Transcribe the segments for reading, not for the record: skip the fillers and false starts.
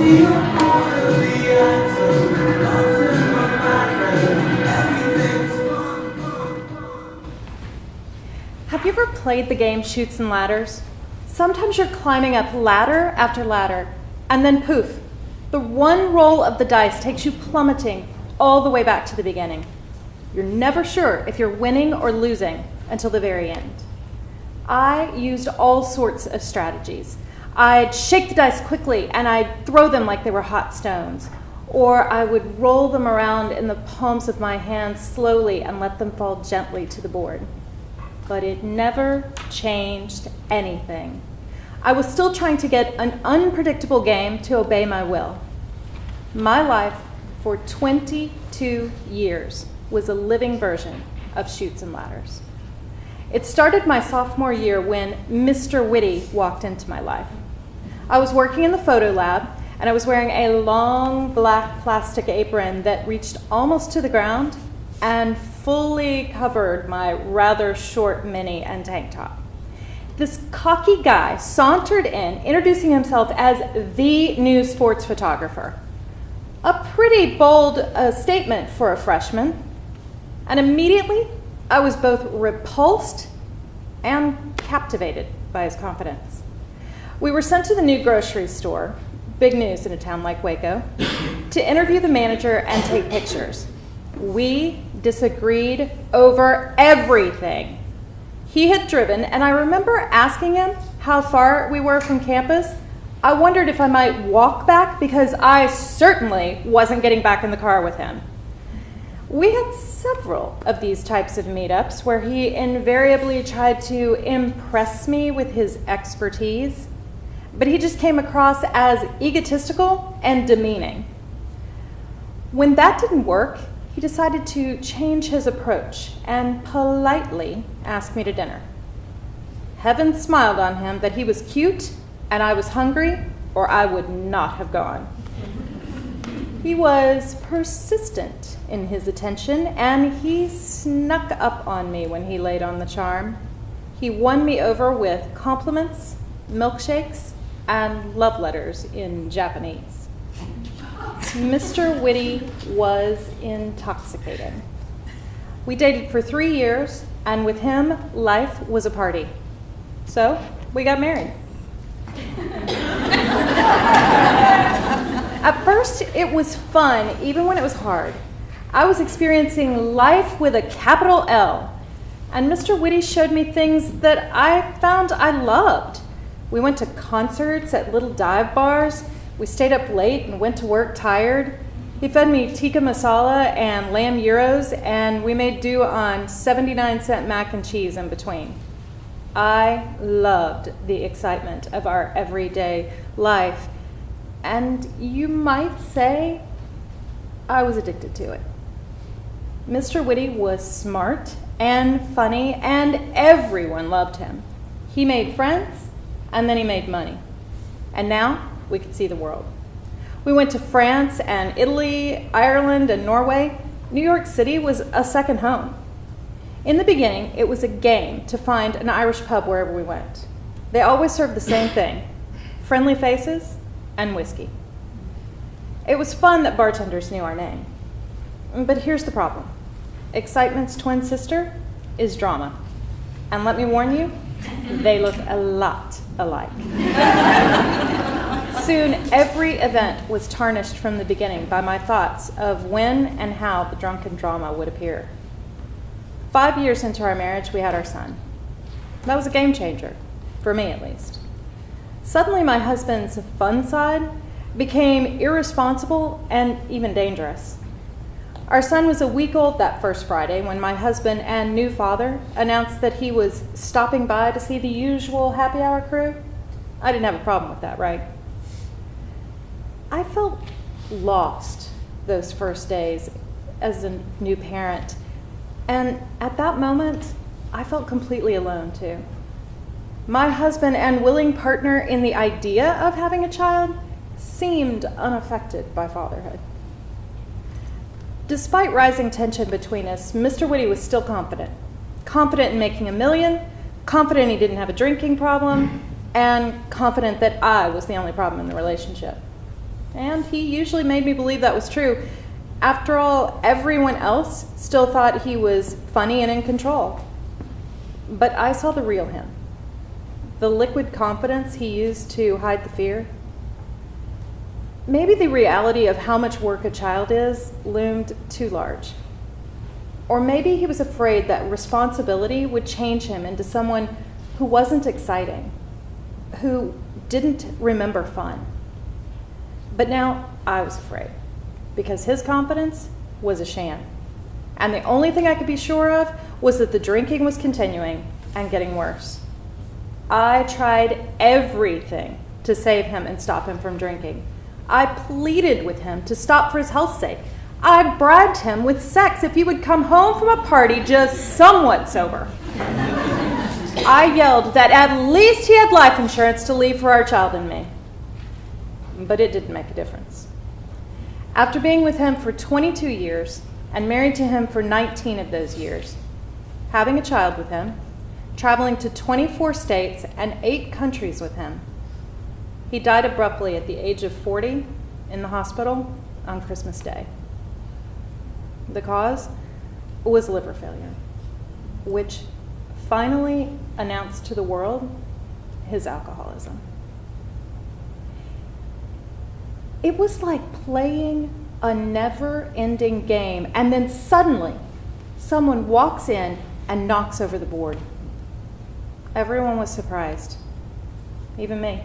Have you ever played the game Chutes and Ladders? Sometimes you're climbing up ladder after ladder, and then poof, the one roll of the dice takes you plummeting all the way back to the beginning. You're never sure if you're winning or losing until the very end. I used all sorts of strategies. I'd shake the dice quickly and I'd throw them like they were hot stones, or I would roll them around in the palms of my hands slowly and let them fall gently to the board. But it never changed anything. I was still trying to get an unpredictable game to obey my will. My life for 22 years was a living version of Chutes and Ladders. It started my sophomore year when Mr. Witty walked into my life. I was working in the photo lab, and I was wearing a long black plastic apron that reached almost to the ground and fully covered my rather short mini and tank top. This cocky guy sauntered in, introducing himself as the new sports photographer. A pretty bold statement for a freshman. And immediately, I was both repulsed and captivated by his confidence. We were sent to the new grocery store, big news in a town like Waco, to interview the manager and take pictures. We disagreed over everything. He had driven, and I remember asking him how far we were from campus. I wondered if I might walk back because I certainly wasn't getting back in the car with him. We had several of these types of meetups where he invariably tried to impress me with his expertise, but he just came across as egotistical and demeaning. When that didn't work, he decided to change his approach and politely ask me to dinner. Heaven smiled on him that he was cute and I was hungry, or I would not have gone. He was persistent in his attention, and he snuck up on me when he laid on the charm. He won me over with compliments, milkshakes, and love letters in Japanese. Mr. Witty was intoxicating. We dated for 3 years, and with him, life was a party. So, we got married. At first, it was fun, even when it was hard. I was experiencing life with a capital L, and Mr. Witty showed me things that I found I loved. We went to concerts at little dive bars. We stayed up late and went to work tired. He fed me tikka masala and lamb gyros, and we made do on 79-cent mac and cheese in between. I loved the excitement of our everyday life, and you might say I was addicted to it. Mr. Witty was smart and funny, and everyone loved him. He made friends, and then he made money. And now we could see the world. We went to France and Italy, Ireland, and Norway. New York City was a second home. In the beginning, it was a game to find an Irish pub wherever we went. They always served the same thing: friendly faces and whiskey. It was fun that bartenders knew our name. But here's the problem. Excitement's twin sister is drama. And let me warn you, they look a lot alike. Soon, every event was tarnished from the beginning by my thoughts of when and how the drunken drama would appear. 5 years into our marriage, we had our son. That was a game changer, for me at least. Suddenly, my husband's fun side became irresponsible and even dangerous. Our son was a week old that first Friday when my husband and new father announced that he was stopping by to see the usual happy hour crew. I didn't have a problem with that, right? I felt lost those first days as a new parent. And at that moment, I felt completely alone too. My husband and willing partner in the idea of having a child seemed unaffected by fatherhood. Despite rising tension between us, Mr. Witty was still confident. Confident in making $1 million, confident he didn't have a drinking problem, and confident that I was the only problem in the relationship. And he usually made me believe that was true. After all, everyone else still thought he was funny and in control. But I saw the real him. The liquid confidence he used to hide the fear. Maybe the reality of how much work a child is loomed too large. Or maybe he was afraid that responsibility would change him into someone who wasn't exciting, who didn't remember fun. But now I was afraid, because his confidence was a sham. And the only thing I could be sure of was that the drinking was continuing and getting worse. I tried everything to save him and stop him from drinking. I pleaded with him to stop for his health's sake. I bribed him with sex if he would come home from a party just somewhat sober. I yelled that at least he had life insurance to leave for our child and me. But it didn't make a difference. After being with him for 22 years and married to him for 19 of those years, having a child with him, traveling to 24 states and 8 countries with him, he died abruptly at the age of 40 in the hospital on Christmas Day. The cause was liver failure, which finally announced to the world his alcoholism. It was like playing a never-ending game, and then suddenly someone walks in and knocks over the board. Everyone was surprised, even me.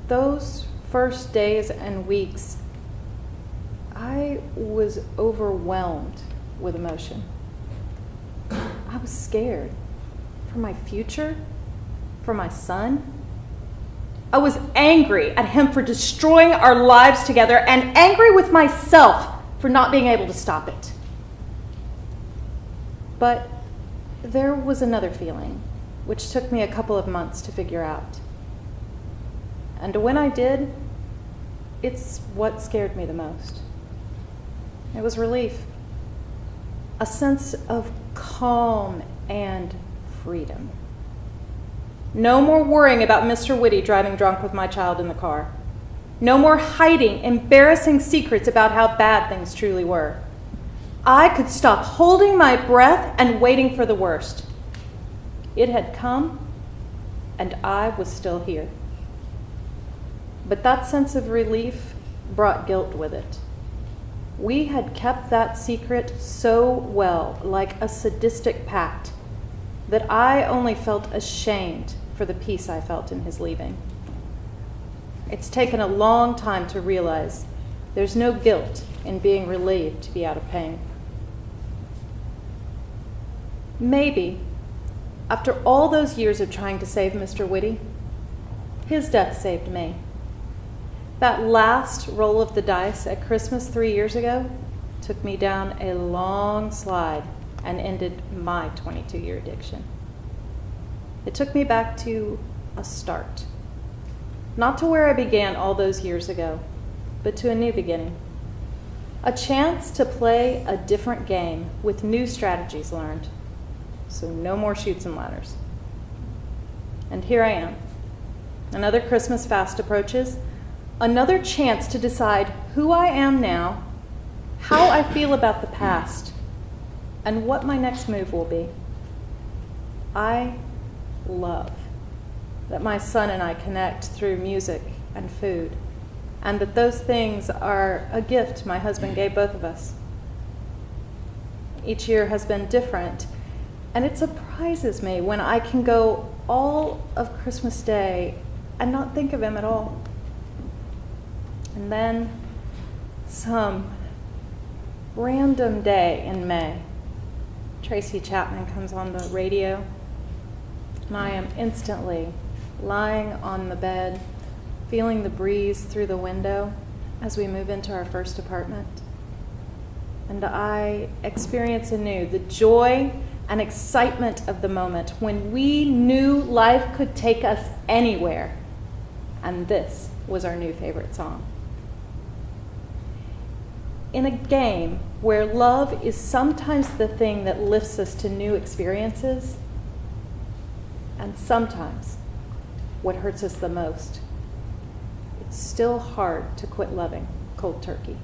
Those first days and weeks, I was overwhelmed with emotion. I was scared for my future, for my son. I was angry at him for destroying our lives together and angry with myself for not being able to stop it. But there was another feeling, which took me a couple of months to figure out. And when I did, it's what scared me the most. It was relief, a sense of calm and freedom. No more worrying about Mr. Witty driving drunk with my child in the car. No more hiding embarrassing secrets about how bad things truly were. I could stop holding my breath and waiting for the worst. It had come, and I was still here. But that sense of relief brought guilt with it. We had kept that secret so well, like a sadistic pact, that I only felt ashamed for the peace I felt in his leaving. It's taken a long time to realize there's no guilt in being relieved to be out of pain. Maybe, after all those years of trying to save Mr. Witty, his death saved me. That last roll of the dice at Christmas 3 years ago took me down a long slide and ended my 22-year addiction. It took me back to a start. Not to where I began all those years ago, but to a new beginning. A chance to play a different game with new strategies learned. So no more chutes and ladders. And here I am. Another Christmas fast approaches. Another chance to decide who I am now, how I feel about the past, and what my next move will be. I love that my son and I connect through music and food, and that those things are a gift my husband gave both of us. Each year has been different, and it surprises me when I can go all of Christmas Day and not think of him at all. And then some random day in May, Tracy Chapman comes on the radio, and I am instantly lying on the bed, feeling the breeze through the window as we move into our first apartment. And I experience anew the joy and excitement of the moment when we knew life could take us anywhere. And this was our new favorite song. In a game where love is sometimes the thing that lifts us to new experiences, and sometimes what hurts us the most, still hard to quit loving cold turkey.